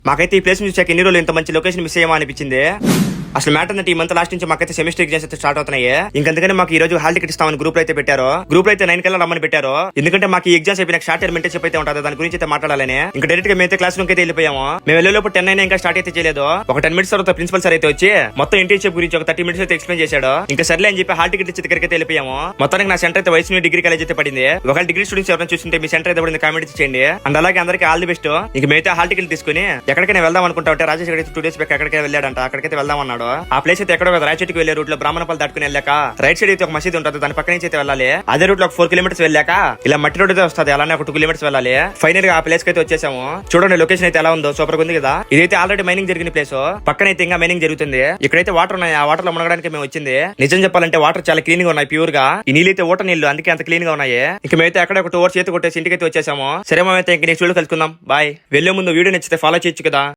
మాకైతే ఈ ప్లేస్ చూసాక ఎన్ని రోజులు ఇంత మంచి లొకేషన్ మిస్ అయ్యామా అనిపించింది. అసలు మ్యాటర్ అంటే ఈ మంత్ లాస్ట్ నుంచి మాకైతే సెమిస్టర్ ఎగ్జామ్స్ అయితే స్టార్ట్ అవుతున్నాయి. ఇంకందుకని మాకు ఈ రోజు హాల్ టికెట్ ఇస్తామని గ్రూప్ అయితే పెట్టారు. గ్రూప్ అయితే 9 కల్లా రమ్మని పెట్టారు. ఎందుకంటే మాకు ఈ ఎగ్జామ్స్ అయిపోయిన షార్ట్ టైం మెంటర్షిప్ అయితే ఉంటుంది, దాని గురించి అయితే మాట్లాడాలని. ఇంకా డైరెక్ట్ గా మేము క్లాస్ రూమ్ అయితే వెళ్ళిపోయాము. మేము వెళ్ళేలోపు 10 అయినా ఇంకా స్టార్ట్ అయితే చేయలేదు. ఒక 10 మినిట్స్ తర్వాత ప్రిన్సిపల్ సార్ అయితే వచ్చి మొత్తం ఇంటర్న్షిప్ గురించి ఒక 30 మినిట్స్ అయితే ఎక్స్ప్లెయిన్ చేశాడు. ఇంకా సర్లే అని చెప్పి హాల్ టికెట్ ఇచ్చి దగ్గరికి అయితే వెళ్ళిపోయాము. మొత్తానికి నా సెంటర్ అయితే వైష్ణవి డిగ్రీ కాలేజ్ అయితే పడింది. ఒకవేళ డిగ్రీ స్టూడెంట్స్ ఎవరైనా చూస్తుంటే మీ సెంటర్ అయితే పడింది కామెంట్ చేయండి. అండ్ అలాగే అందరికీ ఆల్ ది బెస్ట్. ఇంక మేమైతే హాల్ టికెట్ తీసుకుని ఎక్కడికైనా వెళ్దాం అనుకుంటా ఉంటే రాజేష్ అయితే 2 డేస్ బ్యాక్ ఎక్కడికైనా వెళ్ళాడంట. అక్కడికైతే వెళ్దాం అన్నాడు. ఆ ప్లేస్ అయితే ఎక్కడో రాయచోటికి వెళ్లే రూట్ లో బ్రాహ్మణపల్లి దాటుకుని వెళ్ళాక రైట్ సైడ్ అయితే ఒక మసీదు ఉంటుంది, దాని పక్క నుంచి అయితే వెళ్ళాలి. అదే రూట్ లో ఒక 4 కిలోమీటర్స్ వెళ్ళాక ఇలా మట్టి రోడ్ అయితే వస్తుంది, అలానే ఒక 2 కిలోమీటర్స్ వెళ్ళాలి. ఫైనల్ గా ఆ ప్లేస్ కి అయితే వచ్చేసాము. చూడండి లొకేషన్ అయితే ఎలా ఉందో, సూపర్ గా ఉంది కదా. ఇదైతే ఆల్రెడీ మైనింగ్ జరిగిన ప్లేస్, పక్కనైతే ఇంకా మైనింగ్ జరుగుతుంది. ఇక్కడైతే వాటర్ ఉన్నాయి, ఆ వాటర్ లో మునగడానికి మేము వచ్చింది. నిజం చెప్పాలంటే వాటర్ చాలా క్లీన్ గా ఉన్నాయి, ప్యూర్ గా. ఈ నీళ్ళు అయితే ఊట నీళ్లు, అందుకే అంత క్లీన్ గా ఉన్నాయి. ఇక మేమైతే అక్కడ ఒక 2 అవర్స్ చేతి కొట్టేసి ఇంటికి అయితే వచ్చేసాము. సరే మేమైతే ఇంక నెక్స్ట్ వీడియో కలుసుకుందాం, బాయ్. వెళ్లే ముందు వీడియో నచ్చితే ఫాలో చేయొచ్చు కదా.